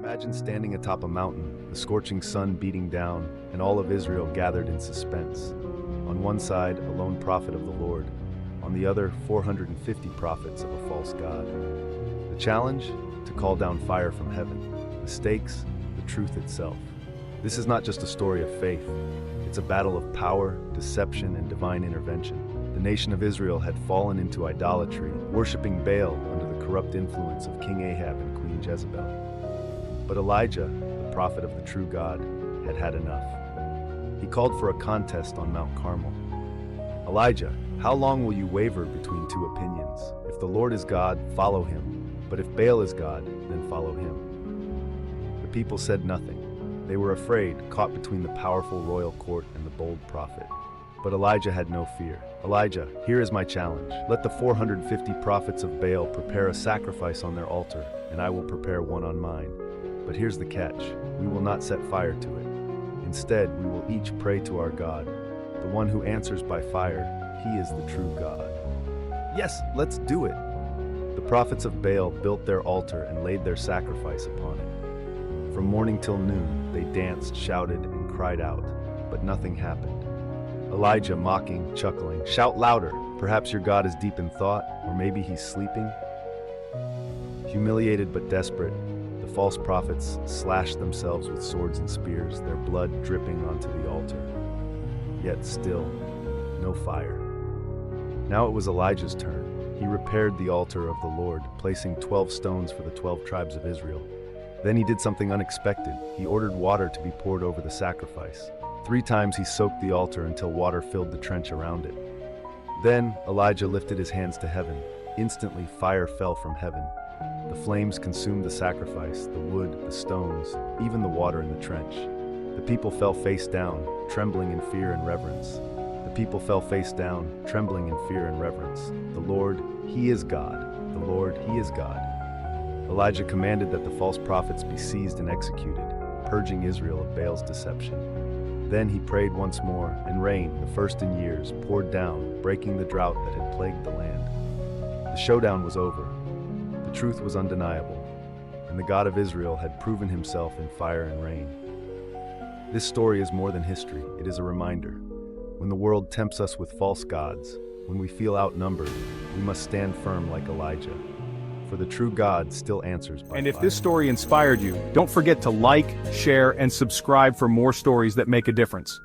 Imagine standing atop a mountain, the scorching sun beating down, and all of Israel gathered in suspense. On one side, a lone prophet of the Lord. On the other, 450 prophets of a false god. The challenge? To call down fire from heaven. The stakes? The truth itself. This is not just a story of faith. It's a battle of power, deception, and divine intervention. The nation of Israel had fallen into idolatry, worshiping Baal under the corrupt influence of King Ahab and Queen Jezebel. But Elijah, the prophet of the true God, had had enough. He called for a contest on Mount Carmel. Elijah, how long will you waver between two opinions? If the Lord is God, follow him. But if Baal is God, then follow him. The people said nothing. They were afraid, caught between the powerful royal court and the bold prophet. But Elijah had no fear. Elijah, here is my challenge. Let the 450 prophets of Baal prepare a sacrifice on their altar, and I will prepare one on mine. But here's the catch. We will not set fire to it. Instead, we will each pray to our God. The one who answers by fire, he is the true God. Yes, let's do it. The prophets of Baal built their altar and laid their sacrifice upon it. From morning till noon, they danced, shouted, and cried out, but nothing happened. Elijah, mocking, chuckling, "Shout louder! Perhaps your God is deep in thought, or maybe he's sleeping." Humiliated but desperate, the false prophets slashed themselves with swords and spears, their blood dripping onto the altar. Yet still, no fire. Now it was Elijah's turn. He repaired the altar of the Lord, placing 12 stones for the 12 tribes of Israel. Then he did something unexpected. He ordered water to be poured over the sacrifice. 3 times he soaked the altar until water filled the trench around it. Then Elijah lifted his hands to heaven. Instantly, fire fell from heaven. The flames consumed the sacrifice, the wood, the stones, even the water in the trench. The people fell face down, trembling in fear and reverence. The people fell face down, trembling in fear and reverence. The Lord, He is God. The Lord, He is God. Elijah commanded that the false prophets be seized and executed, purging Israel of Baal's deception. Then he prayed once more, and rain, the first in years, poured down, breaking the drought that had plagued the land. The showdown was over. The truth was undeniable, and the God of Israel had proven himself in fire and rain. This story is more than history, it is a reminder. When the world tempts us with false gods, when we feel outnumbered, we must stand firm like Elijah. For the true God still answers by And if fire. this story inspired you, don't forget to like, share, and subscribe for more stories that make a difference.